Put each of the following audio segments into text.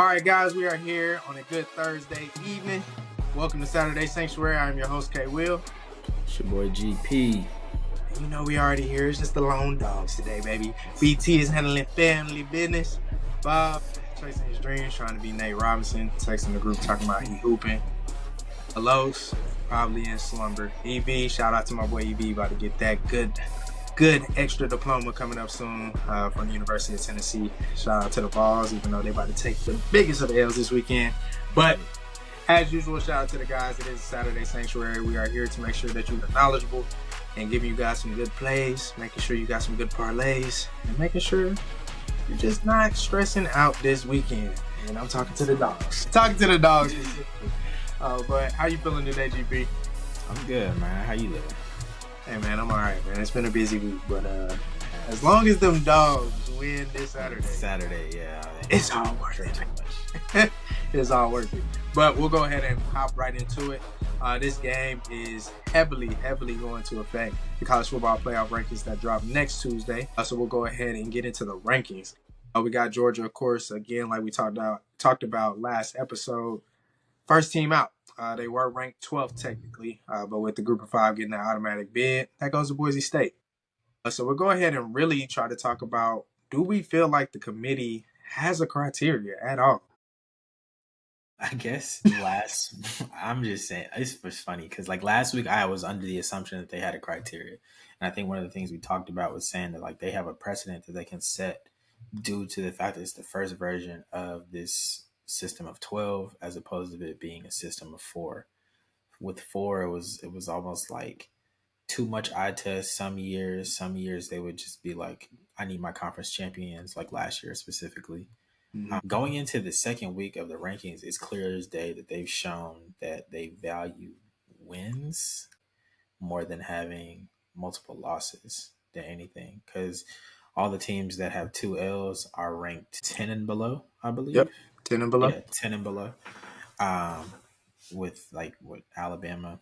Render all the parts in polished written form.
All right, guys, we are here on a good Thursday evening. Welcome to Saturday Sanctuary. I'm your host, K. Will. It's your boy GP. And you know we already here. It's just the lone dogs today, baby. BT is handling family business. Bob chasing his dreams, trying to be Nate Robinson. Texting the group talking about he hooping. Alos probably in slumber. EV, shout out to my boy EV, about to get that good extra diploma coming up soon from the University of Tennessee. Shout out to the Vols, even though they're about to take the biggest of the L's this weekend. But as usual, shout out to the guys. It is Saturday Sanctuary. We are here to make sure that you are knowledgeable and giving you guys some good plays, making sure you got some good parlays, and making sure you're just not stressing out this weekend. And I'm talking to the dogs. But how you feeling today, GP? I'm good, man. How you living? Hey, man, I'm all right, man. It's been a busy week, but as long as them dogs win this Saturday, yeah. It's all worth it. It's all worth it. But we'll go ahead and hop right into it. This game is heavily going to affect the college football playoff rankings that drop next Tuesday. So we'll go ahead and get into the rankings. We got Georgia, of course, again, like we talked about last episode. First team out. They were ranked 12th technically, but with the group of 5 getting that automatic bid, that goes to Boise State. So we'll go ahead and really try to talk about, do we feel like the committee has a criteria at all? I guess I'm just saying, it's funny because like last week I was under the assumption that they had a criteria. And I think one of the things we talked about was saying that like they have a precedent that they can set due to the fact that it's the first version of this system of 12 as opposed to it being a system of 4. With 4 it was almost like too much eye test. Some years they would just be like, I need my conference champions, like last year specifically. Going into the second week of the rankings, it's clear as day that they've shown that they value wins more than having multiple losses than anything, because all the teams that have 2 L's are ranked 10 and below, I believe. Yep, 10 and below. Yeah, 10 and below. With Alabama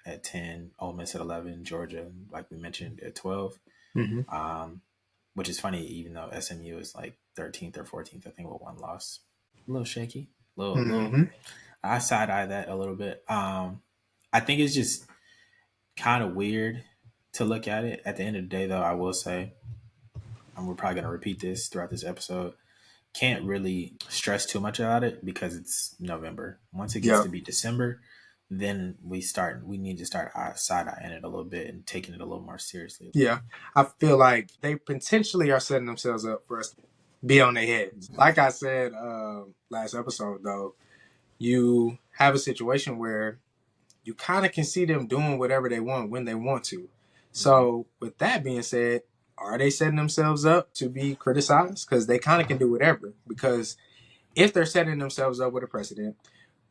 at 10, Ole Miss at 11, Georgia, like we mentioned, at 12. Which is funny, even though SMU is like 13th or 14th, I think, with 1 loss. A little shaky. Little. I side-eye that a little bit. I think it's just kind of weird to look at it. At the end of the day, though, I will say, and we're probably going to repeat this throughout this episode, can't really stress too much about it because it's November. Once it gets to be December, then we need to start side-eyeing it a little bit and taking it a little more seriously. Yeah, I feel like they potentially are setting themselves up for us to be on their heads. Like I said last episode, though, you have a situation where you kind of can see them doing whatever they want when they want to. So with that being said, are they setting themselves up to be criticized? Because they kind of can do whatever. Because if they're setting themselves up with a precedent,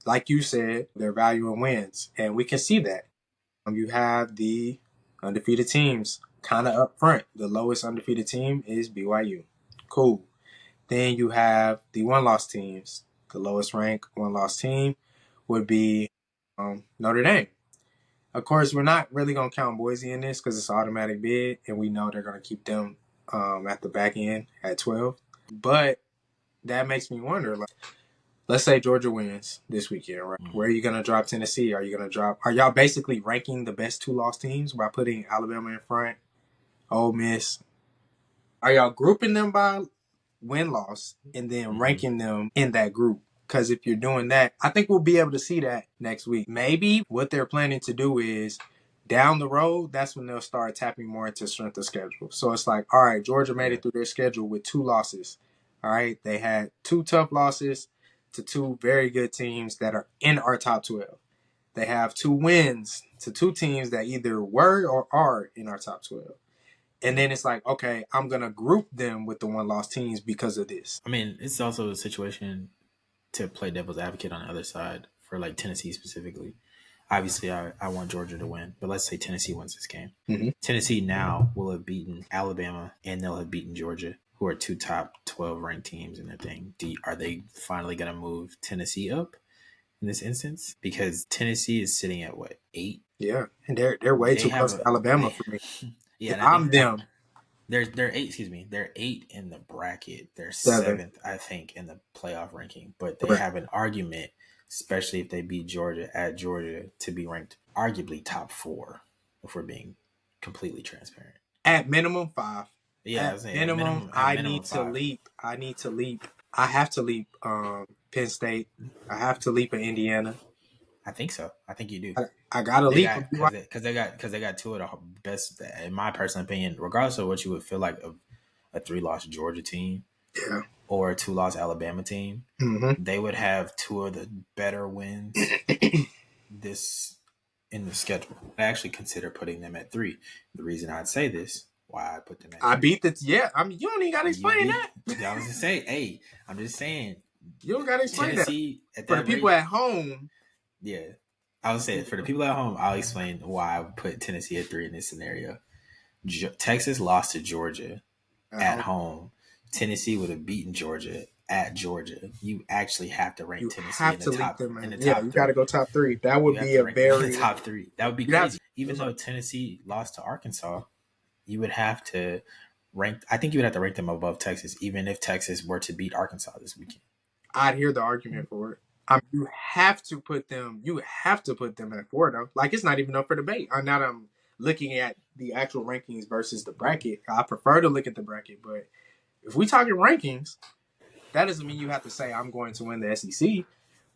like you said, they're valuing wins. And we can see that. You have the undefeated teams kind of up front. The lowest undefeated team is BYU. Cool. Then you have the 1-loss teams. The lowest ranked 1-loss team would be Notre Dame. Of course, we're not really going to count Boise in this because it's an automatic bid, and we know they're going to keep them at the back end at 12. But that makes me wonder, like, let's say Georgia wins this weekend, right? Where are you going to drop Tennessee? Are y'all basically ranking the best 2-loss teams by putting Alabama in front, Ole Miss? Are y'all grouping them by win-loss and then ranking them in that group? Because if you're doing that, I think we'll be able to see that next week. Maybe what they're planning to do is down the road, that's when they'll start tapping more into strength of schedule. So it's like, all right, Georgia made it through their schedule with 2 losses. All right, they had 2 tough losses to 2 very good teams that are in our top 12. They have 2 wins to 2 teams that either were or are in our top 12. And then it's like, okay, I'm going to group them with the 1-loss teams because of this. I mean, it's also a situation to play devil's advocate on the other side for like Tennessee specifically. Obviously, I want Georgia to win, but let's say Tennessee wins this game. Tennessee now will have beaten Alabama and they'll have beaten Georgia, who are 2 top 12 ranked teams in their thing. Are they finally going to move Tennessee up in this instance? Because Tennessee is sitting at what, 8? Yeah, and they're way too close to Alabama for me. Yeah, I'm them. They're eight. Excuse me. They're 8 in the bracket. They're 7. 7th, I think, in the playoff ranking. But they Right. have an argument, especially if they beat Georgia at Georgia, to be ranked arguably top 4. If we're being completely transparent. At minimum 5. Yeah, I was At saying minimum, at I minimum need to 5. leap. I have to leap Penn State. I have to leap in Indiana. I think so. I think you do. I gotta They leap got because they got 2 of the best, in my personal opinion. Regardless of what you would feel like of a 3-loss Georgia team Yeah. or a 2-loss Alabama team, Mm-hmm. they would have 2 of the better wins this in the schedule. I actually consider putting them at 3. The reason I'd say this, why I put them at I 3. beat the. Yeah. I mean, you don't even gotta explain that. I was just saying, hey, I'm just saying. You don't gotta explain Tennessee that. at For that the people rate, at home. yeah. I would say for the people at home, I'll explain why I would put Tennessee at 3 in this scenario. Texas lost to Georgia at home. Tennessee would have beaten Georgia at Georgia. You actually have to rank You Tennessee have in to the leap top. them, In man. the Yeah, top you 3. gotta go top 3. That would be a very the top 3. That would be You'd have crazy. Even though Tennessee lost to Arkansas, you would have to rank. I think you would have to rank them above Texas, even if Texas were to beat Arkansas this weekend. I'd hear the argument for it. You have to put them. You have to put them at 4 though. Like it's not even up for debate. Now that I'm looking at the actual rankings versus the bracket, I prefer to look at the bracket. But if we talking rankings, that doesn't mean you have to say I'm going to win the SEC.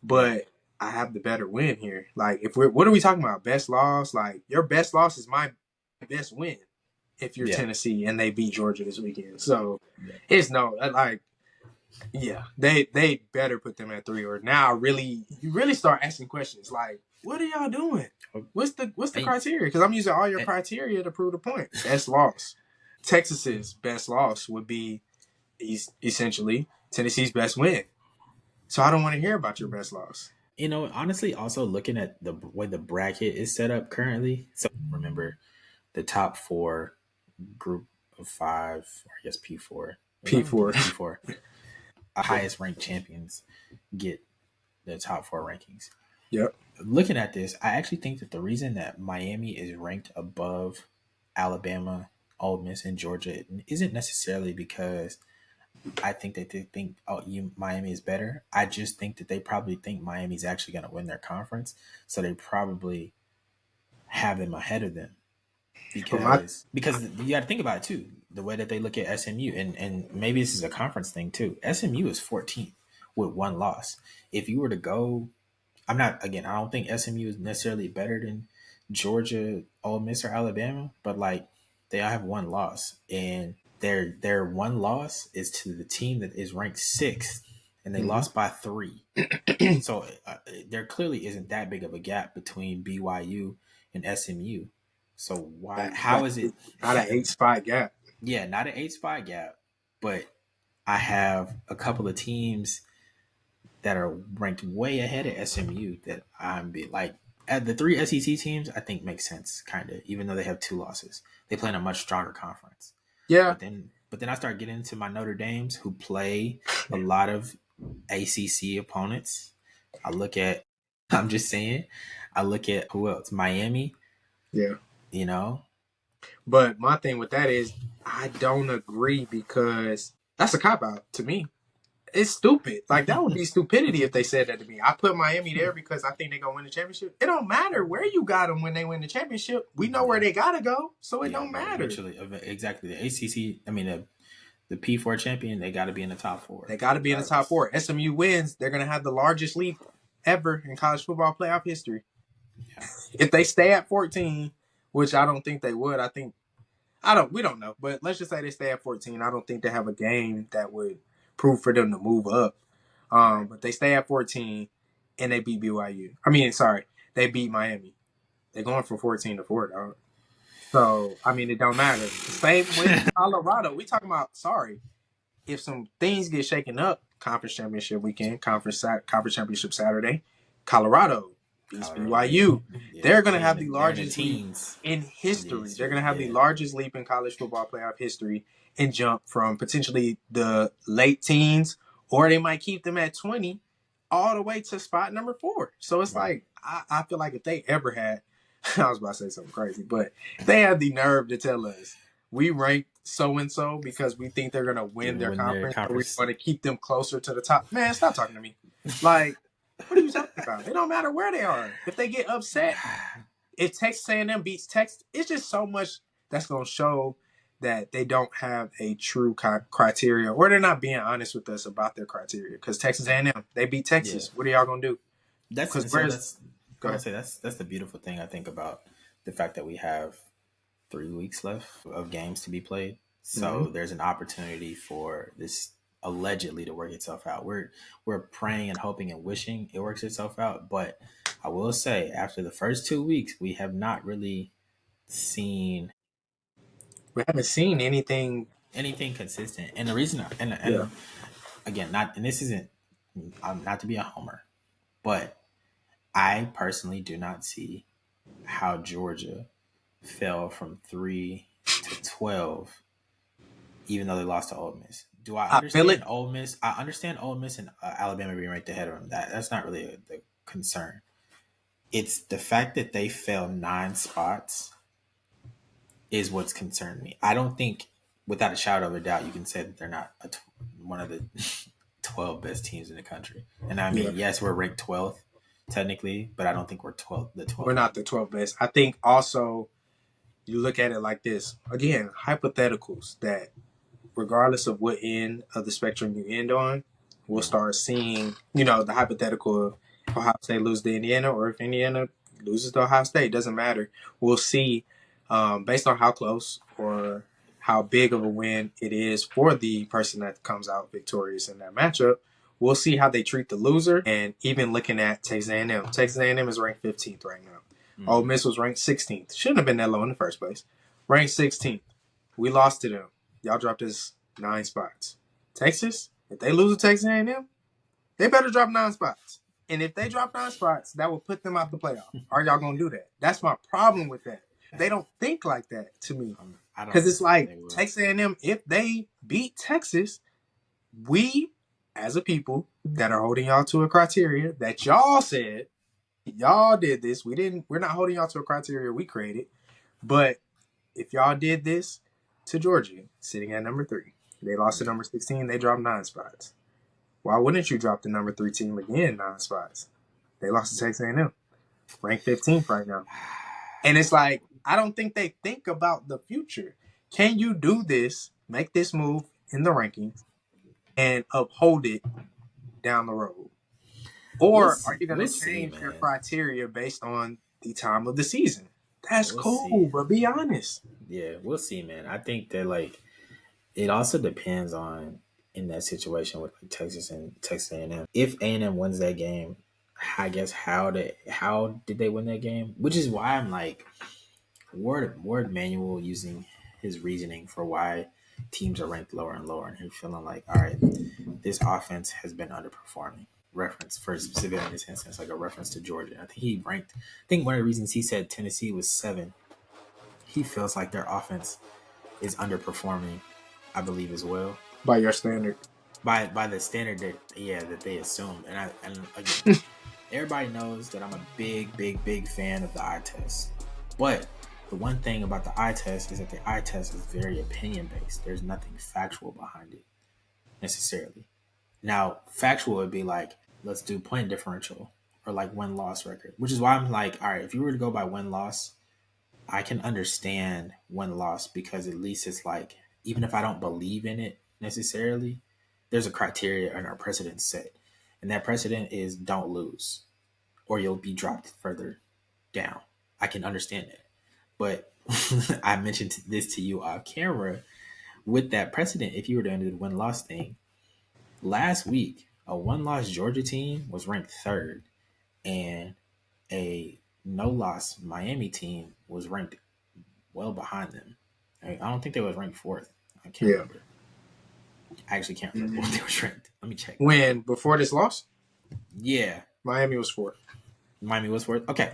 But I have the better win here. Like if what are we talking about? Best loss? Like your best loss is my best win. If you're Tennessee and they beat Georgia this weekend, so it's no like. Yeah, they better put them at 3, or now you really start asking questions like, what are y'all doing? What's the criteria? Because I'm using all your criteria to prove the point. Best loss. Texas's best loss would be essentially Tennessee's best win. So I don't want to hear about your best loss. Honestly, also looking at the way the bracket is set up currently. So remember, the top 4 group of 5, or I guess P4. P4. Highest ranked champions get the top 4 rankings. Yep. Looking at this, I actually think that the reason that Miami is ranked above Alabama, Ole Miss, and Georgia isn't necessarily because I think that they think Miami is better. I just think that they probably think Miami's actually going to win their conference, so they probably have them ahead of them. Because you got to think about it too, the way that they look at SMU, and maybe this is a conference thing too. SMU is 14th with 1 loss. If you were to go, I don't think SMU is necessarily better than Georgia, Ole Miss, or Alabama, but like they all have 1 loss, and their 1 loss is to the team that is ranked 6th, and they lost by 3. So there clearly isn't that big of a gap between BYU and SMU. So how is it not an 8-spot gap? Yeah, not an 8-spot gap, but I have a couple of teams that are ranked way ahead of SMU that I'm like at the 3 SEC teams. I think makes sense, kind of, even though they have 2 losses. They play in a much stronger conference. Yeah, but then I start getting into my Notre Dames, who play a lot of ACC opponents. I look at who else? Miami. Yeah. But my thing with that is I don't agree, because that's a cop-out to me. It's stupid. Like, that would be stupidity if they said that to me. I put Miami there because I think they're going to win the championship. It don't matter where you got them when they win the championship. We know where they got to go, so it don't matter. Exactly. The ACC, the P4 champion, they got to be in the top 4. They got to be in the top 4. SMU wins, they're going to have the largest leap ever in college football playoff history. Yeah. If they stay at 14, which I don't think they would, we don't know. But let's just say they stay at 14. I don't think they have a game that would prove for them to move up. But they stay at 14 and they beat BYU. They beat Miami. They're going from 14 to 4, dog. So, it don't matter. Same with Colorado. We talking about, if some things get shaken up, conference championship weekend, conference championship Saturday, Colorado beats BYU. Yeah, they're going to have the largest leap in history. They're going to have the largest leap in college football playoff history and jump from potentially the late teens, or they might keep them at 20 all the way to spot number 4. So it's like, I feel like if they ever had, I was about to say something crazy, but they had the nerve to tell us, we rank so and so because we think they're gonna win their When their conference, or we conference, want to keep them closer to the top. Man, stop talking to me. Like, what are you talking about? It don't matter where they are. If they get upset, if Texas A&M beats Texas, it's just so much that's gonna show that they don't have a true criteria, or they're not being honest with us about their criteria. Because Texas A&M, they beat Texas. yeah. What are y'all gonna do? That's Because and so where's that's go I would ahead. say that's the beautiful thing I think about the fact that we have 3 weeks left of games to be played. Mm-hmm. So there's an opportunity for this allegedly to work itself out. We're praying and hoping and wishing it works itself out. But I will say after the first 2 weeks, we have not really seen We haven't seen anything. anything consistent. And the reason Yeah, and again, not and this isn't not to be a homer, but I personally do not see how Georgia fell from 3 to 12, even though they lost to Ole Miss. Do I I feel understand it. Ole Miss? I understand Ole Miss and Alabama being ranked ahead of them. That's not really the concern. It's the fact that they fell 9 spots is what's concerned me. I don't think, without a shadow of a doubt, you can say that they're not one of the 12 best teams in the country. And I Yeah, mean, yes, we're ranked 12th technically, but I don't think we're 12 the we're 12th not best. the 12th best. I think also you look at it like this. Again, hypotheticals that regardless of what end of the spectrum you end on, we'll start seeing, the hypothetical of Ohio State lose to Indiana, or if Indiana loses to Ohio State, doesn't matter. We'll see, based on how close or how big of a win it is for the person that comes out victorious in that matchup. We'll see how they treat the loser, and even looking at Texas A&M. Texas A&M is ranked 15th right now. Ole Mm-hmm. Miss was ranked 16th. Shouldn't have been that low in the first place. Ranked 16th. We lost to them. Y'all dropped us 9 spots. Texas, if they lose to Texas A&M, they better drop 9 spots. And if they drop 9 spots, that will put them out the playoff. Are y'all gonna do that? That's my problem with that. They don't think like that to me, I because don't it's think like they will. Texas A&M. If they beat Texas, we as a people that are holding y'all to a criteria that y'all said y'all did this. We didn't. We're not holding y'all to a criteria we created, but if y'all did this to Georgia, sitting at number 3, they lost to Yeah. number 16, they dropped 9 spots. Why wouldn't you drop the number 3 team again 9 spots? They lost to Texas A&M, ranked 15th right now. And it's like, I don't think they think about the future. Can you do this, make this move in the rankings, and uphold it down the road? We'll Or are see. you going to We'll see, change your man. criteria based on the time of the season? That's We'll cool, see. but be honest. Yeah, we'll see, man. I think that like it also depends on in that situation with like Texas and Texas A&M. If A&M wins that game, I guess how did they win that game? Which is why I'm like Ward Manuel using his reasoning for why teams are ranked lower and lower, and him feeling like, all right, this offense has been underperforming. Reference for specifically in this instance, like a reference to Georgia. I think he ranked. I think one of the reasons he said Tennessee was 7. He feels like their offense is underperforming. I believe as well By your standard. by the standard that they assume. And again, everybody knows that I'm a big fan of the eye test. But the one thing about the eye test is that the eye test is very opinion based. There's nothing factual behind it necessarily. Now, factual would be like, let's do point differential or like win loss record, which is why I'm like, all right, if you were to go by win loss, I can understand win loss because at least it's like, even if I don't believe in it necessarily, there's a criteria and our precedent set. And that precedent is don't lose or you'll be dropped further down. I can understand that. But I mentioned this to you off camera with that precedent. If you were to do the win loss thing, last week, a one loss Georgia team was ranked third, and a no loss Miami team was ranked well behind them. I don't think they was ranked fourth. I can't Yeah. remember. I actually can't remember what they was ranked. Let me check. When before this loss, Yeah, Miami was 4th. Miami was fourth. Okay,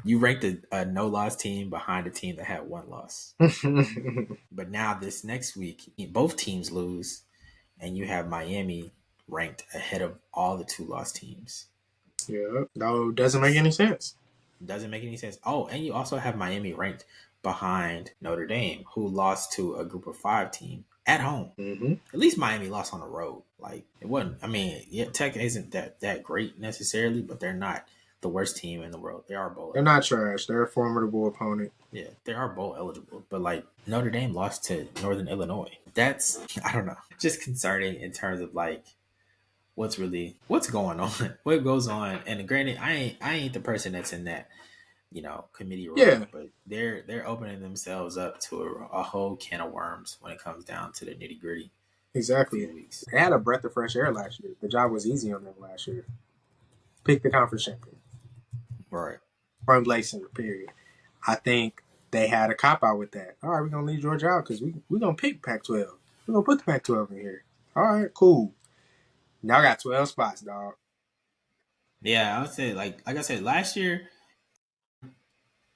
you ranked a no loss team behind a team that had one loss. But now this next week, both teams lose, and you have Miami ranked ahead of all the 2 loss teams. Yeah, no, doesn't make any sense. Doesn't make any sense. Oh, and you also have Miami ranked behind Notre Dame, who lost to a Group of 5 team at home. Mm-hmm. At least Miami lost on the road. Like it wasn't. I mean, yeah, Tech isn't that great necessarily, but they're not the worst team in the world. They are bowl. They're not trash. They're a formidable opponent. Yeah, they are bowl eligible. But like Notre Dame lost to Northern Illinois. That's I don't know, just concerning in terms of like what's going on, what goes on. And granted, I ain't the person that's in that committee role, Yeah, but they're opening themselves up to a whole can of worms when it comes down to the nitty gritty. exactly. Few weeks. They had a breath of fresh air last year. The job was easy on them last year. Pick the conference champion. Right. From Langston, period. I think they had a cop out with that. All right, we're gonna leave Georgia out because we're gonna pick Pac-12. We're gonna put the Pac-12 in here. All right, cool. Now I got 12 spots, dog. Yeah, I would say like I said last year,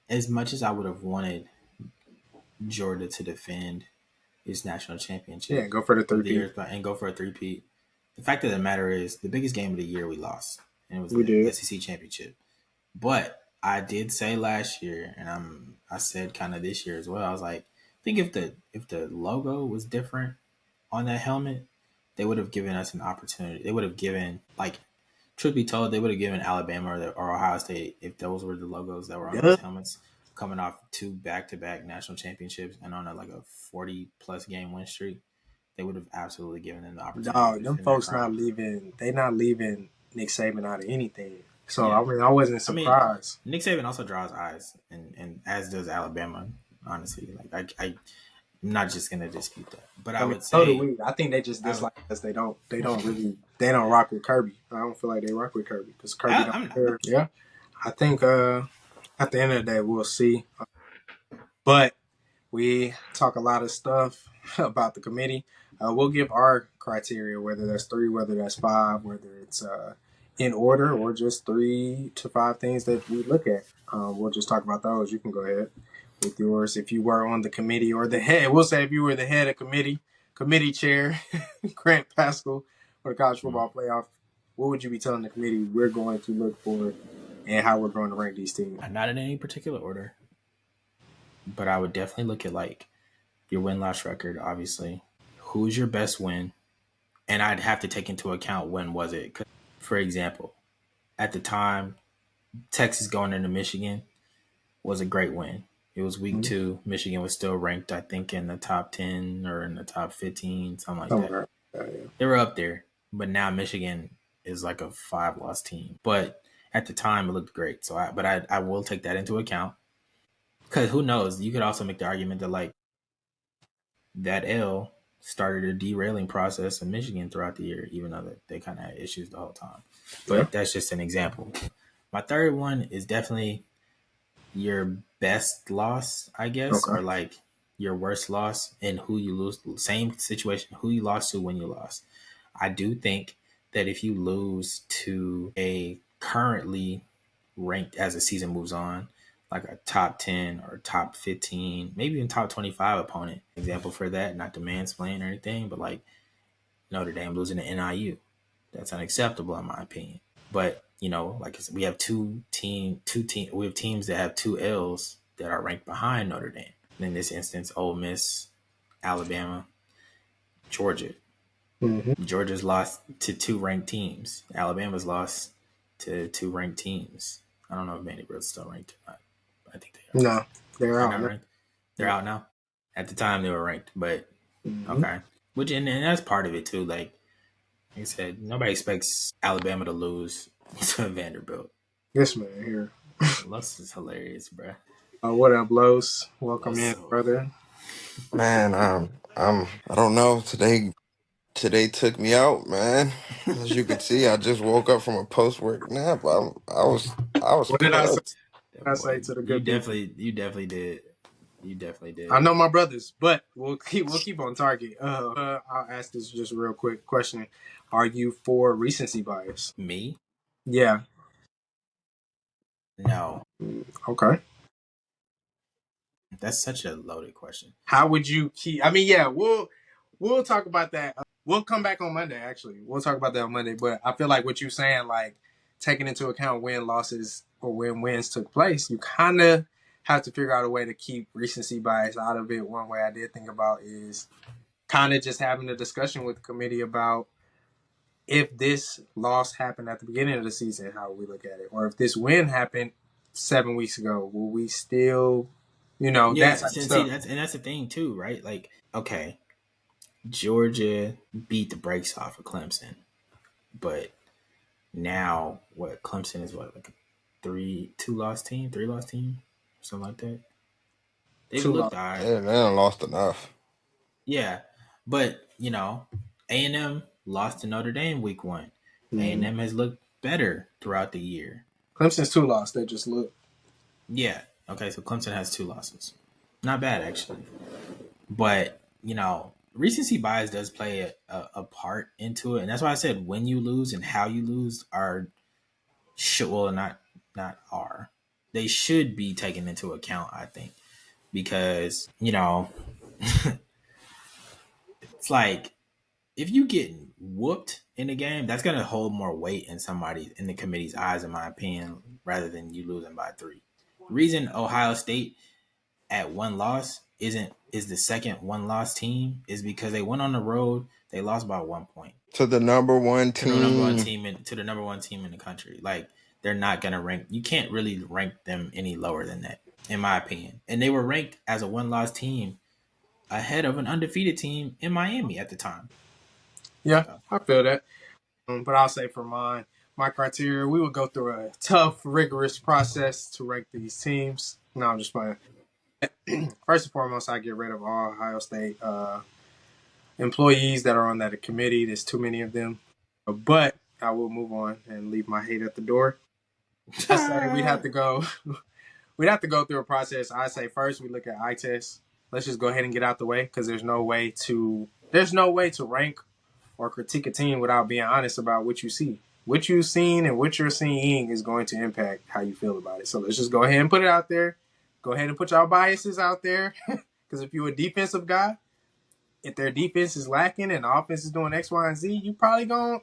as much as I would have wanted Georgia to defend his national championship, Yeah, go for the three-peat. And go for a three-peat. The fact of the matter is, the biggest game of the year we lost, and it was We the did. SEC championship. But I did say last year, and I said kind of this year as well. I was like, I think if the logo was different on that helmet, they would have given us an opportunity. They would have given, like, truth be told, they would have given Alabama or Ohio State, if those were the logos that were on those helmets, coming off 2 back-to-back national championships and on a 40-plus game win streak, they would have absolutely given them the opportunity. Dog, them folks not leaving. They not leaving Nick Saban out of anything. So yeah. I mean, I wasn't surprised. Nick Saban also draws eyes, and as does Alabama. Honestly, like I'm not just gonna dispute that, but I would say so do we. I think they just dislike us. They don't rock with Kirby. I don't feel like they rock with Kirby because Kirby don't care. Yeah, I think at the end of the day we'll see. But we talk a lot of stuff about the committee. We'll give our criteria, whether that's 3, whether that's 5, whether it's in order or just 3 to 5 things that we look at. We'll just talk about those. You can go ahead with yours. If you were on the committee or the head, we'll say if you were the head of committee chair, Grant Pascal for the college football playoff, what would you be telling the committee we're going to look for and how we're going to rank these teams? Not in any particular order, but I would definitely look at like your win-loss record, obviously. Who's your best win? And I'd have to take into account when was it. For example, at the time, Texas going into Michigan was a great win. It was week 2. Michigan was still ranked, I think, in the top 10 or in the top 15, something like that. Yeah. They were up there, but now Michigan is like a 5-loss team. But at the time, it looked great. So, I will take that into account. Because who knows? You could also make the argument that like that L started a derailing process in Michigan throughout the year, even though they kind of had issues the whole time. But that's just an example. My third one is definitely your best loss, I guess, or like your worst loss and who you lose. Same situation, who you lost to when you lost. I do think that if you lose to a currently ranked as the season moves on, like a top 10 or top 15, maybe even top 25 opponent. Example for that, not to mansplain or anything, but like Notre Dame losing to NIU. That's unacceptable in my opinion. But, like we have we have teams that have 2 L's that are ranked behind Notre Dame. In this instance, Ole Miss, Alabama, Georgia. Mm-hmm. Georgia's lost to 2 ranked teams. Alabama's lost to 2 ranked teams. I don't know if Vanderbilt's still ranked or not. I think they are. No, they're out. Ranked. They're out now. At the time, they were ranked, but okay. Which and that's part of it too. Like I said, nobody expects Alabama to lose to Vanderbilt. This man here. Los is hilarious, bro. What up, Los? Welcome in, brother. Man, I don't know. Today took me out, man. As you can see, I just woke up from a post-work nap. I was what did I say? I say to the good people? You definitely did. You definitely did. I know my brothers, but we'll keep on target. I'll ask this just a real quick question. Are you for recency bias? Me? Yeah. No. Okay. That's such a loaded question. How would you keep? I mean, yeah, we'll talk about that. We'll come back on Monday. Actually, we'll talk about that on Monday. But I feel like what you're saying, like taking into account when losses or when wins took place, you kind of have to figure out a way to keep recency bias out of it. One way I did think about is kind of just having a discussion with the committee about if this loss happened at the beginning of the season, how we look at it, or if this win happened 7 weeks ago, will we still, Yeah, that type of see, stuff. that's the thing too, right? Like, okay, Georgia beat the brakes off of Clemson, but now what? Clemson is what, like a three loss team, something like that. They've Too long. looked all right. Yeah, they done lost enough. Yeah, but A&M lost to Notre Dame week 1. Mm-hmm. A&M has looked better throughout the year. Clemson's 2 loss. They just look. Yeah. Okay, so Clemson has 2 losses. Not bad, actually. But, recency bias does play a part into it. And that's why I said when you lose and how you lose not are. They should be taken into account, I think. Because, it's like if you get whooped in the game, that's gonna hold more weight in the committee's eyes, in my opinion, rather than you losing by 3. The reason Ohio State at 1 loss is the second 1 loss team is because they went on the road, they lost by 1 point To the number one to the number one team. team to the number one team in the country. Like, they're not gonna rank. You can't really rank them any lower than that, in my opinion. And they were ranked as a 1 loss team ahead of an undefeated team in Miami at the time. Yeah, I feel that. But I'll say for my criteria, we would go through a tough, rigorous process to rank these teams. No, I'm just playing. First and foremost, I get rid of all Ohio State employees that are on that committee. There's too many of them. But I will move on and leave my hate at the door. I say we'd have to go. We'd have to go through a process. I say first we look at eye tests. Let's just go ahead and get out the way because there's no way to rank or critique a team without being honest about what you see. What you've seen and what you're seeing is going to impact how you feel about it. So let's just go ahead and put it out there. Go ahead and put y'all biases out there. Because if you're a defensive guy, if their defense is lacking and the offense is doing X, Y, and Z, you probably going,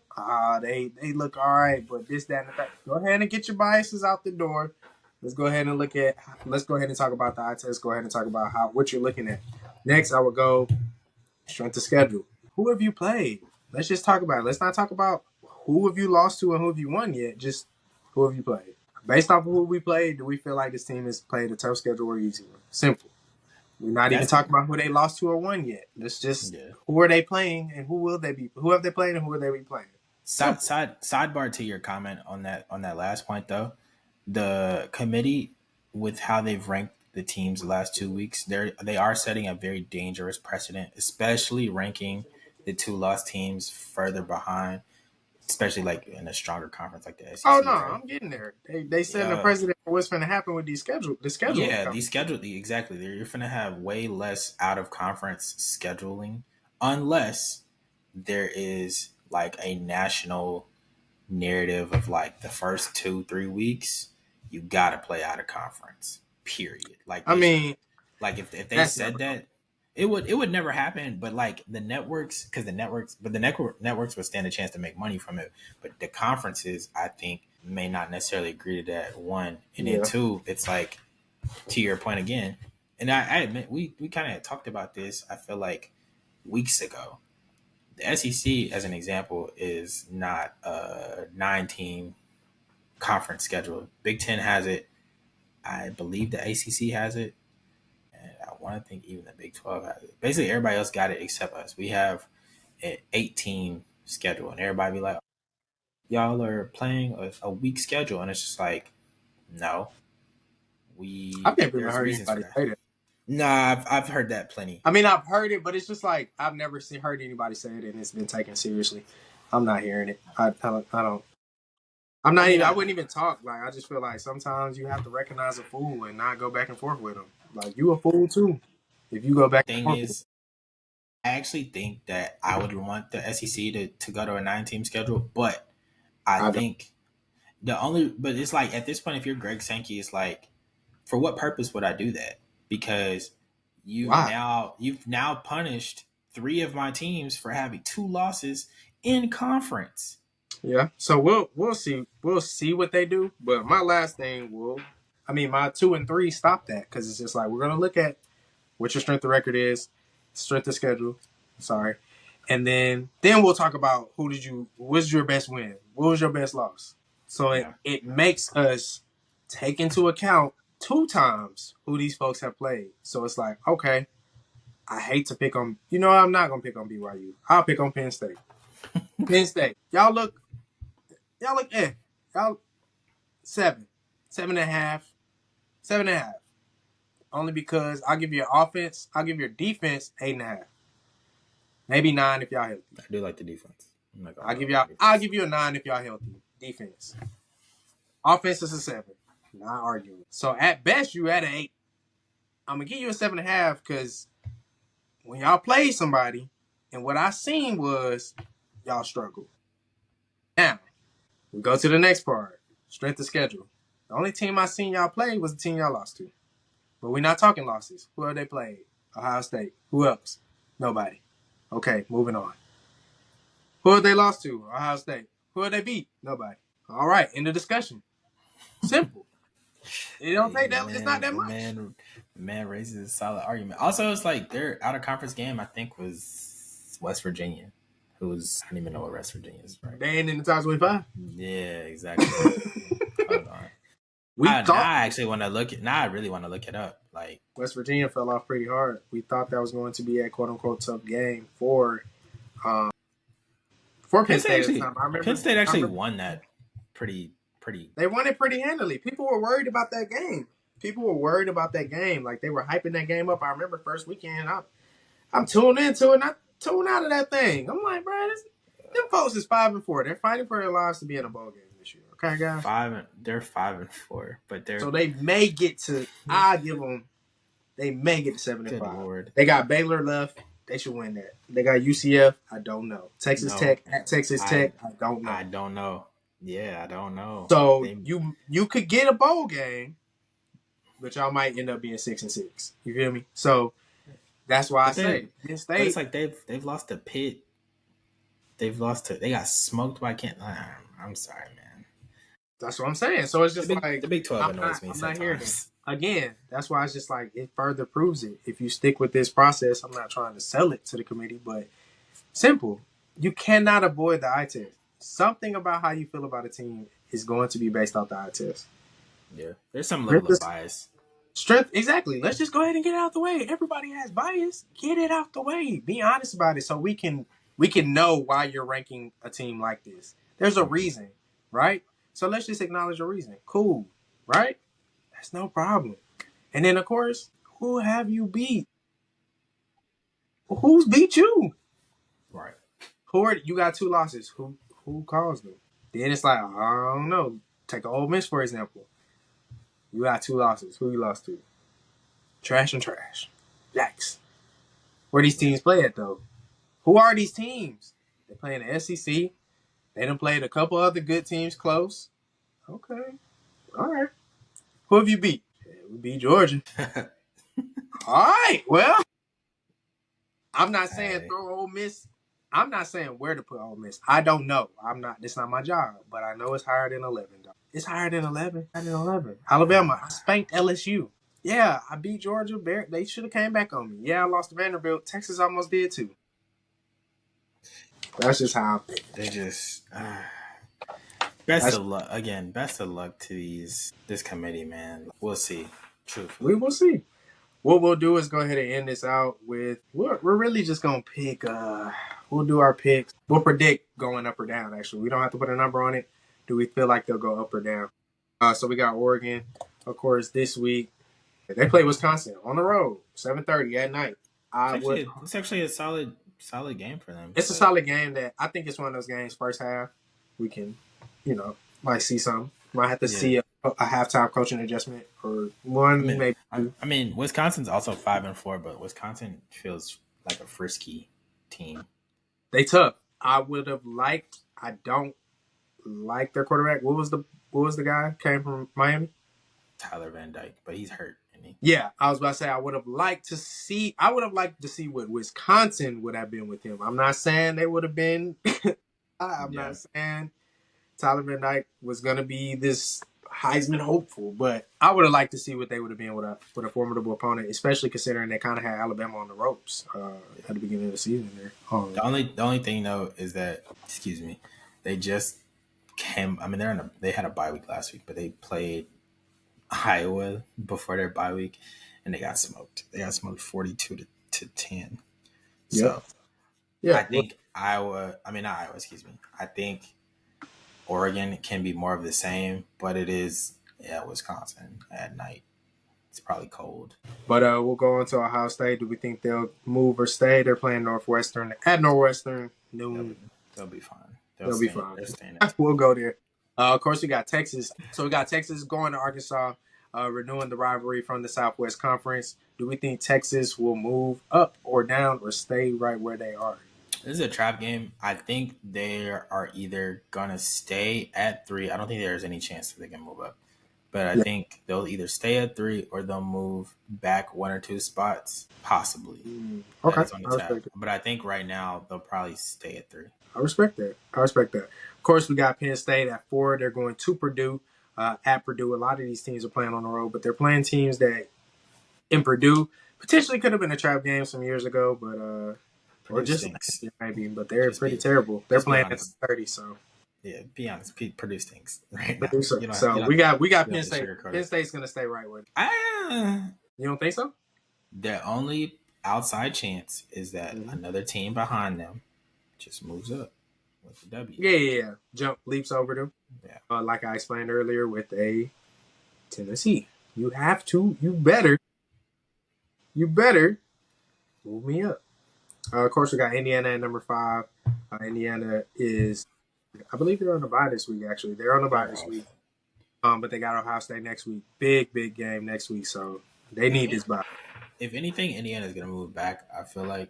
they look all right, but this, that, and that. Go ahead and get your biases out the door. Let's go ahead and talk about the eye test. Go ahead and talk about what you're looking at. Next, I would go strength of schedule. Who have you played? Let's just talk about it. Let's not talk about who have you lost to and who have you won yet. Just who have you played? Based off of who we played, do we feel like this team has played a tough schedule or easy one? Simple. We're not even talking about who they lost to or won yet. Let's just who are they playing and who will they be? Who have they played and who will they be playing? Sidebar to your comment on that last point though, the committee with how they've ranked the teams the last 2 weeks, they are setting a very dangerous precedent, especially ranking the 2 lost teams further behind, especially like in a stronger conference like the SEC. Oh no, right? I'm getting there. They setting the precedent for what's going to happen with the schedule. Yeah, exactly. You're going to have way less out of conference scheduling unless there is like a national narrative of like the first 2-3 weeks you gotta play out of conference. Period. Like, if they said that, it would never happen. But like the networks, networks would stand a chance to make money from it. But the conferences, I think, may not necessarily agree to that. 1, and then 2, it's like, to your point again, and I admit we kind of talked about this. I feel like weeks ago. The SEC, as an example, is not a 9-team conference schedule. Big Ten has it. I believe the ACC has it. And I want to think even the Big 12 has it. Basically, everybody else got it except us. We have an 8-team schedule. And everybody be like, y'all are playing a weak schedule. And it's just like, no. I've never even heard anybody say that. Nah, I've heard that plenty. I mean, I've heard it, but it's just like I've never heard anybody say it, and it's been taken seriously. I'm not hearing it. I don't. I'm not even. I wouldn't even talk. Like, I just feel like sometimes you have to recognize a fool and not go back and forth with them. Like, you a fool too if you go back. Thing is, I actually think that I would want the SEC to go to a 9-team schedule, but I think but it's like at this point, if you're Greg Sankey, it's like, for what purpose would I do that? Because you've now punished 3 of my teams for having 2 losses in conference. Yeah. So we'll see what they do. But my last thing my 2 and 3 stop that because it's just like we're gonna look at what your strength of record is, strength of schedule. Sorry, and then we'll talk about what's your best win, what was your best loss. So Yeah. it makes us take into account 2 times who these folks have played. So it's like, okay, I hate to pick on. I'm not gonna pick on BYU. I'll pick on Penn State. Penn State, y'all look, y'all 7, 7.5, 7.5. Only because I'll give your offense, I'll give your defense 8.5, maybe 9 if y'all healthy. I do like the defense. I'll give you a 9 if y'all healthy. Defense, offense is a 7. Not arguing. So at best you at an 8. I'm gonna give you a 7.5 because when y'all play somebody, and what I seen was y'all struggle. Now we go to the next part: strength of schedule. The only team I seen y'all play was the team y'all lost to. But we're not talking losses. Who have they played? Ohio State. Who else? Nobody. Okay, moving on. Who have they lost to? Ohio State. Who have they beat? Nobody. All right, end of discussion. Simple. It don't take that. It's not that much. Man raises a solid argument. Also, it's like their out of conference game, I think, was West Virginia. I don't even know what West Virginia is, right? They ain't in the top 25. Yeah, exactly. Hold on. I actually want to look it. Now I really want to look it up. Like West Virginia fell off pretty hard. We thought that was going to be a quote unquote tough game for Penn State. Penn State actually won that pretty. They won it pretty handily. People were worried about that game. Like they were hyping that game up. I remember first weekend, I'm tuned into it and I tune out of that thing. I'm like, bro, them folks is 5-4. They're fighting for their lives to be in a bowl game this year. Okay, guys? They're 5-4, but so they may get to. I give them. They may get to 7-5. They got Baylor left. They should win that. They got UCF. I don't know. Texas Tech. I don't know. I don't know. Yeah, I don't know. So you could get a bowl game, but y'all might end up being 6-6. You feel me? So that's why I say Penn State. But it's like they've lost to Pitt. They got smoked by Kent. I'm sorry, man. That's what I'm saying. So it's just the Big 12 annoys me. I'm not hearing it. Again, that's why it's just like it further proves it. If you stick with this process, I'm not trying to sell it to the committee, but simple. You cannot avoid the eye test. Something about how you feel about a team is going to be based off the eye test. Yeah, there's some level of bias. Strength, exactly. Let's just go ahead and get it out the way. Everybody has bias. Get it out the way. Be honest about it so we can know why you're ranking a team like this. There's a reason, right? So let's just acknowledge a reason. Cool, right? That's no problem. And then, of course, who have you beat? Who's beat you? Right. You got 2 losses. Who caused them? Then it's like, I don't know. Take Ole Miss, for example. You got 2 losses. Who you lost to? Trash and trash. Yikes. Where these teams play at, though? Who are these teams? They play in the SEC. They done played a couple other good teams close. Okay. All right. Who have you beat? We beat Georgia. All right. Well, I'm not saying throw Ole Miss. I'm not saying where to put Ole Miss. I don't know. It's not my job. But I know it's higher than 11. It's higher than 11. Alabama. I spanked LSU. Yeah, I beat Georgia. They should have came back on me. Yeah, I lost to Vanderbilt. Texas almost did too. That's just how I'm thinking. They just best of luck again. Best of luck to this committee, man. We'll see. Truthfully, we will see. What we'll do is go ahead and end this out with we're really just gonna pick. We'll do our picks. We'll predict going up or down. Actually, we don't have to put a number on it. Do we feel like they'll go up or down? So we got Oregon, of course, this week. They play Wisconsin on the road, 7:30 at night. It's actually a solid game for them. It's a solid game that I think it's one of those games. First half, we can, might see something. Might have to see a halftime coaching adjustment or one. Maybe. I mean, Wisconsin's also 5-4, but Wisconsin feels like a frisky team. They tough. I don't like their quarterback. What was the guy came from Miami? Tyler Van Dyke, but he's hurt. Yeah, I was about to say I would have liked to see what Wisconsin would have been with him. I'm not saying they would have been. I'm not saying Tyler Van Dyke was gonna be this Heisman hopeful, but I would have liked to see what they would have been with a formidable opponent, especially considering they kind of had Alabama on the ropes at the beginning of the season. There, The only thing though is that, excuse me, they just came. I mean, they had a bye week last week, but they played Iowa before their bye week, and they got smoked. They got smoked 42 to 10. So yeah, I think Iowa. I mean, not Iowa. Excuse me. I think Oregon can be more of the same, but it is Wisconsin at night. It's probably cold. But we'll go on to Ohio State. Do we think they'll move or stay? They're playing Northwestern at Northwestern noon. They'll be fine. They'll be fine. They're staying. We'll go there. Of course, we got Texas. So we got Texas going to Arkansas, renewing the rivalry from the Southwest Conference. Do we think Texas will move up or down or stay right where they are? This is a trap game. I think they are either gonna stay at 3. I don't think there's any chance that they can move up, but I think they'll either stay at 3 or they'll move back 1 or 2 spots, possibly. Okay, on the tap. But I think right now they'll probably stay at 3. I respect that. Of course, we got Penn State at 4. They're going to Purdue. At Purdue, a lot of these teams are playing on the road, but they're playing teams that in Purdue potentially could have been a trap game some years ago, but or just maybe. But they're pretty terrible. They're playing at 30, so yeah. Be honest, Purdue stinks right now. So we got Penn State. Penn State's gonna stay right where. You don't think so? The only outside chance is that another team behind them just moves up with the W. Yeah. Jump leaps over them. Yeah. Like I explained earlier with a Tennessee. You have to. You better move me up. Of course, we got Indiana at number 5. Indiana is, I believe they're on the bye this week. Actually, they're on the bye this week. But they got Ohio State next week. Big game next week. So they need this bye. If anything, Indiana's gonna move back. I feel like.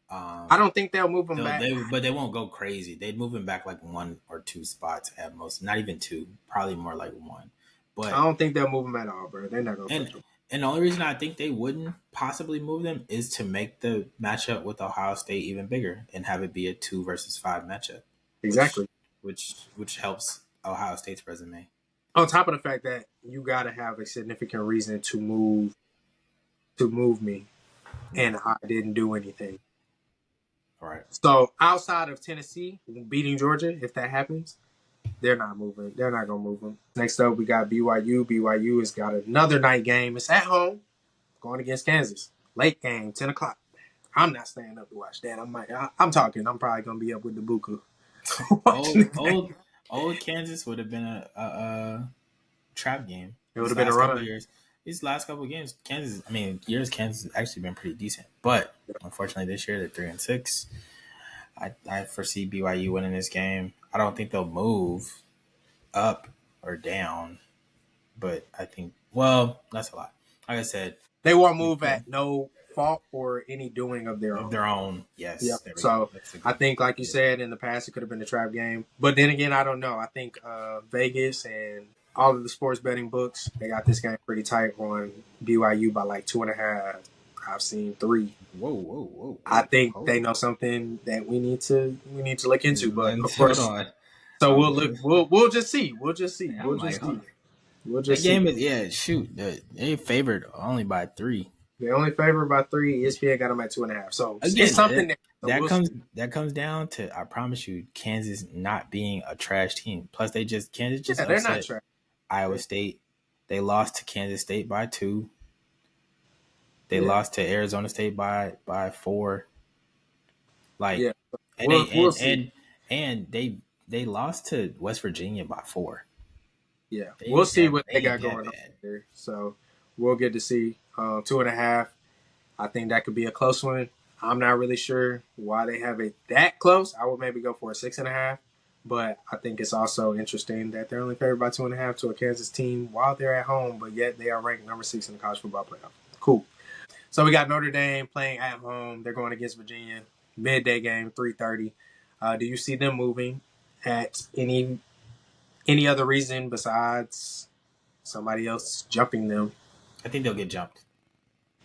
I don't think they'll move them back. But they won't go crazy. They'd move them back like 1 or 2 spots at most. Not even 2. Probably more like 1. But I don't think they'll move them at all, bro. They're not going to. And the only reason I think they wouldn't possibly move them is to make the matchup with Ohio State even bigger and have it be a 2 versus 5 matchup. Exactly. Which helps Ohio State's resume. On top of the fact that you got to have a significant reason to move me, and I didn't do anything. All right. So outside of Tennessee beating Georgia, if that happens, they're not moving. They're not going to move them. Next up, we got BYU. BYU has got another night game. It's at home, going against Kansas. Late game, 10 o'clock. I'm not staying up to watch that. I'm probably going to be up with the Buka. Old Kansas would have been a trap game. It would have been a run. These last couple of games, Kansas has actually been pretty decent. But unfortunately this year they're 3-6. I foresee BYU winning this game. I don't think they'll move up or down, but I think, well, that's a lot. Like I said, they won't move at no fault or any doing of their own. Yes. Yep. So I think, like you said, in the past it could have been a trap game, but then again, I don't know. I think Vegas and all of the sports betting books, they got this game pretty tight on BYU by like 2.5. I've seen 3. Whoa. I think they know something that we need to look into, but of course. So we'll just see. We'll just see. The game is they favored only by 3. They only favored by 3. ESPN got them at 2.5. So it's something that comes down to, I promise you, Kansas not being a trash team. Plus Kansas just they're not trash. Iowa State. They lost to Kansas State by 2. They lost to Arizona State by 4. And they lost to West Virginia by 4. Yeah, we'll see what they got going on there. So we'll get to see 2.5. I think that could be a close one. I'm not really sure why they have it that close. I would maybe go for a 6.5. But I think it's also interesting that they're only favored by 2.5 to a Kansas team while they're at home, but yet they are ranked number 6 in the college football playoff. Cool. So we got Notre Dame playing at home. They're going against Virginia. Midday game, 3:30. Do you see them moving at any other reason besides somebody else jumping them? I think they'll get jumped.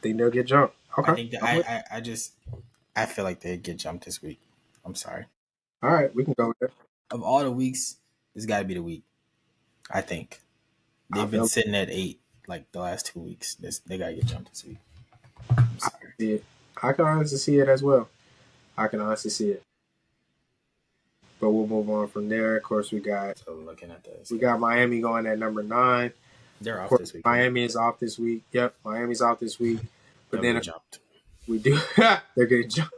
Think they'll get jumped? Okay. I think I feel like they get jumped this week. I'm sorry. All right, we can go with that. Of all the weeks This got to be the week. I think I they've been feel sitting at 8 like the last 2 weeks. They got to get jumped this week. I'm I sorry. see it. I can honestly see it as well. I can honestly see it. But we'll move on from there. Of course, we got looking at this, Miami going at number 9. They're Of off course, this week. Miami is off this week. Yep, Miami's off this week. But They'll then get jumped. we do. They're getting jumped.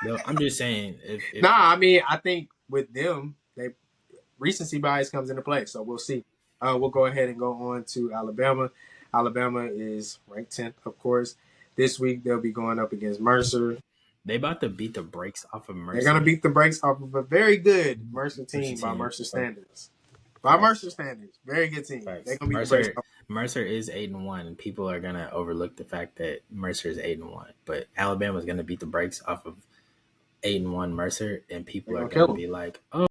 No, I'm just saying. If I mean, I think with them, recency bias comes into play. So we'll see. We'll go ahead and go on to Alabama. Alabama is ranked 10th, of course. This week they'll be going up against Mercer. They about to beat the brakes off of Mercer. They're going to beat the brakes off of a very good Mercer team by Mercer standards. Mercer standards, very good team. They're going to beat the brakes off. Mercer is 8-1. People are going to overlook the fact that Mercer is 8-1, but Alabama is going to beat the brakes off of 8-1 Mercer, and people are going to be like, "Oh."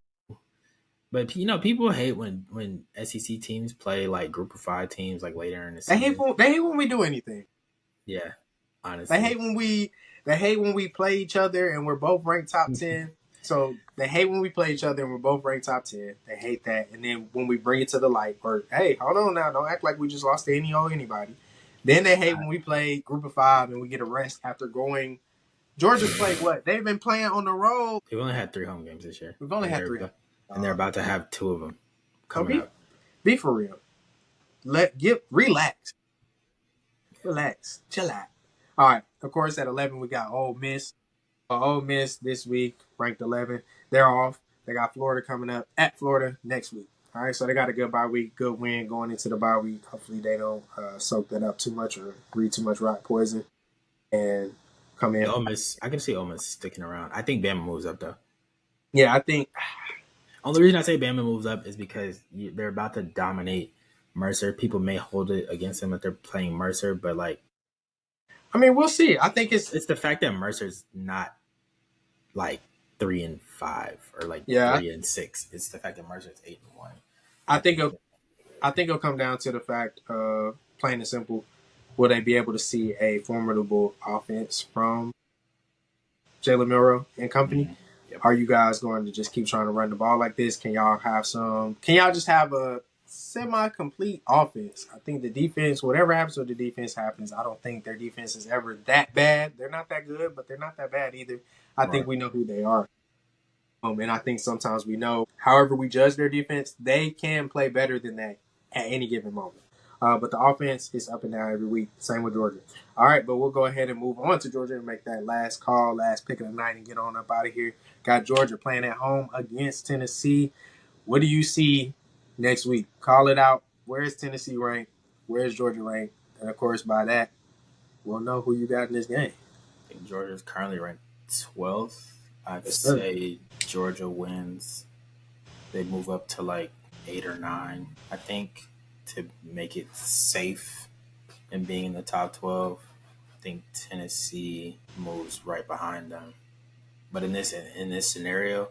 But people hate when SEC teams play like Group of 5 teams like later in the season. They hate when we do anything. Yeah, honestly, they hate when we play each other and we're both ranked top 10. So they hate when we play each other and we're both ranked top 10. They hate that. And then when we bring it to the light, or hey, hold on now, don't act like we just lost to anybody. Then they hate when we play Group of 5 and we get a rest after going. Georgia's played what? They've been playing on the road. They've only had 3 home games this year. We've only had 3. And they're about to have 2 of them coming up. Be for real. Relax. Chill out. All right. Of course, at 11, we got Ole Miss. Ole Miss this week, ranked 11. They're off. They got Florida coming up at Florida next week. All right. So they got a good bye week, good win going into the bye week. Hopefully they don't soak that up too much or breathe too much rock poison and come in. Ole Miss, I can see Ole Miss sticking around. I think Bama moves up, though. Yeah, I think. Only reason I say Bama moves up is because they're about to dominate Mercer. People may hold it against them if they're playing Mercer, but I mean, we'll see. I think it's the fact that Mercer's not like 3-5 or 3-6. It's the fact that Mercer's 8-1. I think it'll come down to the fact of plain and simple. Will they be able to see a formidable offense from Jalen Milroe and company? Mm-hmm. Yep. Are you guys going to just keep trying to run the ball like this? Can y'all just have a semi-complete offense? I think the defense, whatever happens with the defense happens. I don't think their defense is ever that bad. They're not that good, but they're not that bad either. I think we know who they are. And I think sometimes we know, however we judge their defense, they can play better than that at any given moment. But the offense is up and down every week. Same with Georgia. All right, but we'll go ahead and move on to Georgia and make that last call, last pick of the night and get on up out of here. Got Georgia playing at home against Tennessee. What do you see next week? Call it out. Where is Tennessee ranked? Where is Georgia ranked? And, of course, by that, we'll know who you got in this game. I think Georgia is currently ranked 12th. I'd say Georgia wins. They move up to like 8 or 9, I think, to make it safe in being in the top 12. I think Tennessee moves right behind them. But in this scenario,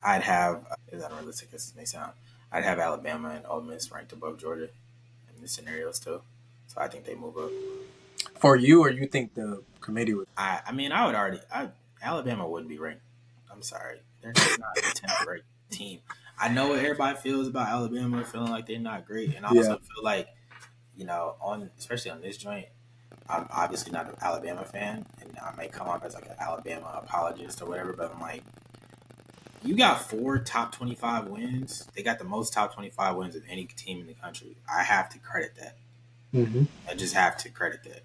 I'd have, as unrealistic as this may sound, I'd have Alabama and Ole Miss ranked above Georgia in this scenario still. So I think they move up. For you, or you think the committee would? I mean, Alabama wouldn't be ranked. I'm sorry. They're just not a 10th ranked team. I know what everybody feels about Alabama, feeling like they're not great. And I also feel like, especially on this joint, I'm obviously not an Alabama fan, and I may come off as like an Alabama apologist or whatever, but I'm like, you got 4 top 25 wins. They got the most top 25 wins of any team in the country. I have to credit that. Mm-hmm. I just have to credit that.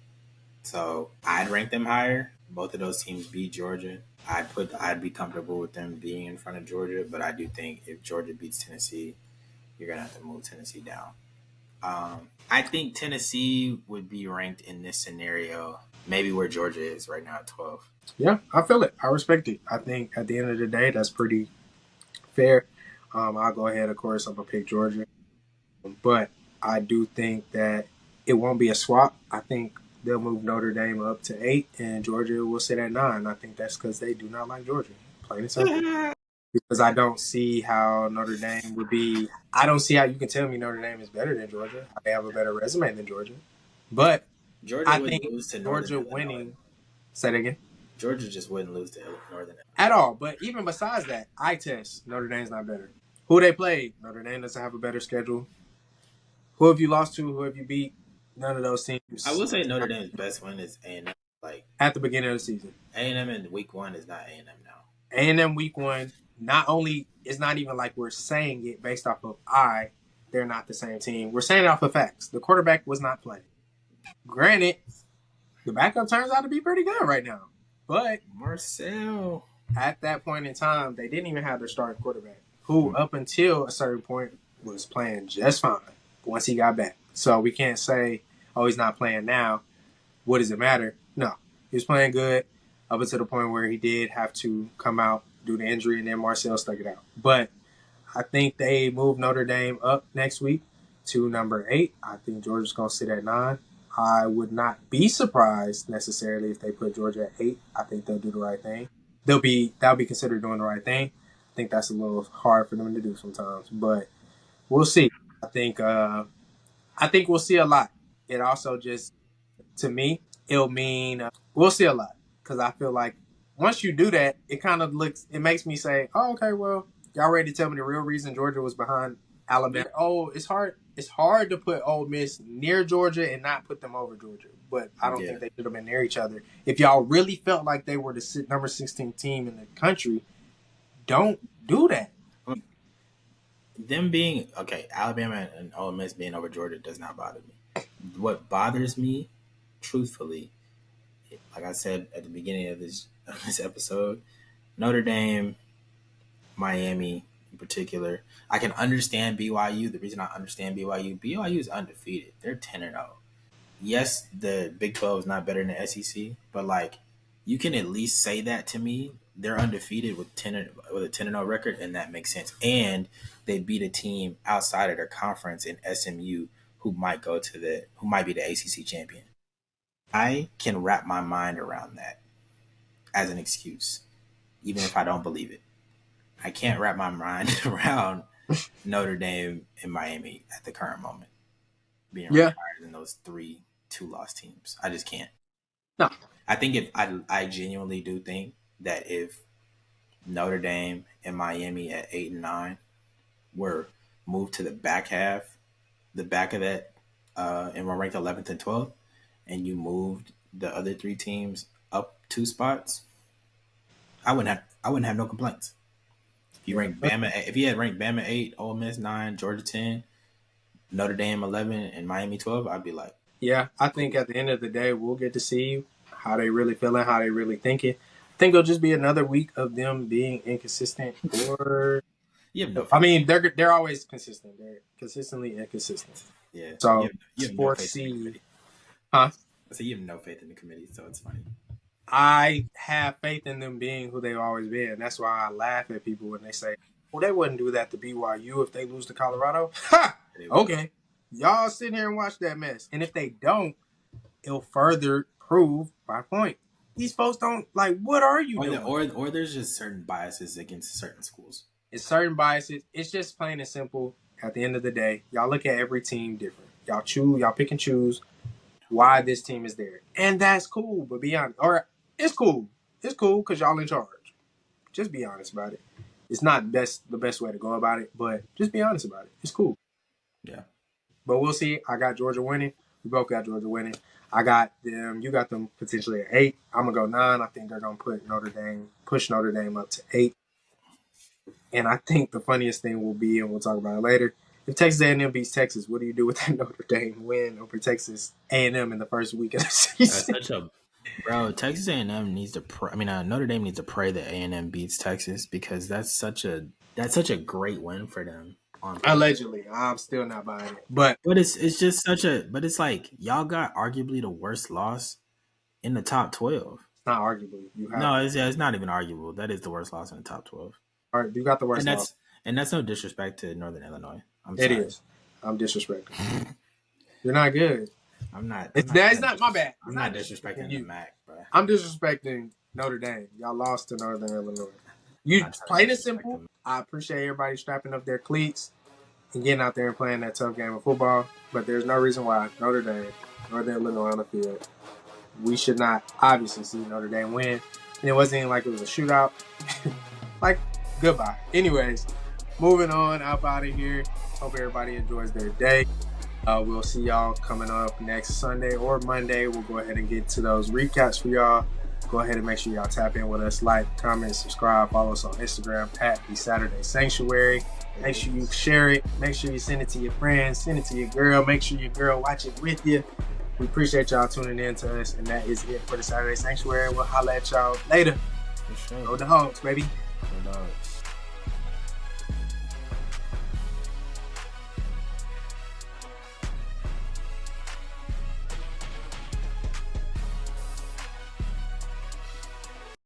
So I'd rank them higher. Both of those teams beat Georgia. I'd be comfortable with them being in front of Georgia, but I do think if Georgia beats Tennessee, you're gonna have to move Tennessee down. I think Tennessee would be ranked in this scenario, maybe where Georgia is right now at 12. Yeah, I feel it. I respect it. I think at the end of the day, that's pretty fair. I'll go ahead, of course, I'm going to pick Georgia. But I do think that it won't be a swap. I think they'll move Notre Dame up to 8, and Georgia will sit at 9. I think that's because they do not like Georgia. Plain and simple. Because I don't see how Notre Dame would be – I don't see how you can tell me Notre Dame is better than Georgia. They have a better resume than Georgia. But Georgia I would think lose to Georgia Northern winning Illinois. – say that again. Georgia just wouldn't lose to Northern at all. But even besides that, eye test, Notre Dame's not better. Who they played, Notre Dame doesn't have a better schedule. Who have you lost to? Who have you beat? None of those teams. I will say Notre Dame's best win is A&M. Like at the beginning of the season, A&M in week 1 is not A&M now. A&M week 1, not only it's not even like we're saying it based off of they're not the same team. We're saying it off of facts. The quarterback was not playing. Granted, the backup turns out to be pretty good right now. But Marcel, at that point in time, they didn't even have their starting quarterback, who up until a certain point was playing just fine once he got back. So we can't say, oh, he's not playing now. What does it matter? No, he was playing good up until the point where he did have to come out due to injury, and then Marcel stuck it out. But I think they moved Notre Dame up next week to number 8. I think Georgia's going to sit at 9. I would not be surprised necessarily if they put Georgia at 8. I think they'll do the right thing. That'll be considered doing the right thing. I think that's a little hard for them to do sometimes, but we'll see. I think we'll see a lot. It also just, to me, it'll mean we'll see a lot, because I feel like once you do that, it makes me say, oh, okay, well, y'all ready to tell me the real reason Georgia was behind Alabama? Oh, it's hard to put Ole Miss near Georgia and not put them over Georgia, but I don't think they should have been near each other. If y'all really felt like they were the number 16 team in the country, don't do that. Them being Alabama and Ole Miss being over Georgia does not bother me. What bothers me, truthfully, like I said at the beginning of this episode, Notre Dame, Miami in particular. I can understand BYU. The reason I understand BYU is undefeated. They're 10-0. Yes, the Big 12 is not better than the SEC, but like you can at least say that to me. They're undefeated with a 10-0 record, and that makes sense. And they beat a team outside of their conference in SMU who might be the ACC champion. I can wrap my mind around that as an excuse, even if I don't believe it. I can't wrap my mind around Notre Dame and Miami at the current moment being ranked higher than those 3 2-loss teams. I just can't. No. I think I genuinely do think that if Notre Dame and Miami at 8 and 9 were moved to the back of that, and were ranked 11th and 12th, and you moved the other 3 teams up 2 spots, I wouldn't have no complaints. If you had ranked Bama 8, Ole Miss 9, Georgia 10, Notre Dame 11, and Miami 12, I'd be like, yeah, I think at the end of the day, we'll get to see how they really feeling, how they really thinking. I think it'll just be another week of them being inconsistent, or you have no faith. I mean, they're always consistent. They're consistently inconsistent. Yeah. So you have no faith in the committee. Huh? So you have no faith in the committee, so it's funny. I have faith in them being who they've always been. That's why I laugh at people when they say, well, they wouldn't do that to BYU if they lose to Colorado. Ha! Okay. Y'all sit here and watch that mess. And if they don't, it'll further prove my point. These folks don't, like, what are you doing? Or there's just certain biases against certain schools. It's certain biases. It's just plain and simple. At the end of the day, y'all look at every team different. Y'all pick and choose why this team is there. And that's cool, but be honest. Or it's cool. It's cool because y'all in charge. Just be honest about it. It's not the best way to go about it, but just be honest about it. It's cool. Yeah. But we'll see. I got Georgia winning. We both got Georgia winning. I got them. You got them potentially at 8. I'm going to go 9. I think they're going to push Notre Dame up to 8. And I think the funniest thing will be, and we'll talk about it later, if Texas A&M beats Texas, what do you do with that Notre Dame win over Texas A&M in the first week of the season? Texas A&M needs to Notre Dame needs to pray that A&M beats Texas, because that's such a great win for them. Allegedly, I'm still not buying it, but it's just it's like y'all got arguably the worst loss in the top 12. It's not arguably. It's not even arguable. That is the worst loss in the top 12. All right, you got the worst loss, and that's no disrespect to Northern Illinois. It is. I'm disrespecting. You're not good. I'm not. It's not my bad. I'm not disrespecting the MAC, bro. I'm disrespecting Notre Dame. Y'all lost to Northern Illinois. You plain and simple. I appreciate everybody strapping up their cleats and getting out there and playing that tough game of football. But there's no reason why Notre Dame, Northern Illinois on the field, we should not obviously see Notre Dame win. And it wasn't even like it was a shootout. Like, goodbye. Anyways, moving on up out of here. Hope everybody enjoys their day. We'll see y'all coming up next Sunday or Monday. We'll go ahead and get to those recaps for y'all. Go ahead and make sure y'all tap in with us. Like, comment, subscribe, follow us on Instagram at The Saturday Sanctuary. Make sure you share it. Make sure you send it to your friends. Send it to your girl. Make sure your girl watch it with you. We appreciate y'all tuning in to us. And that is it for The Saturday Sanctuary. We'll holla at y'all later. For sure. Go Dogs, baby. Go Dogs.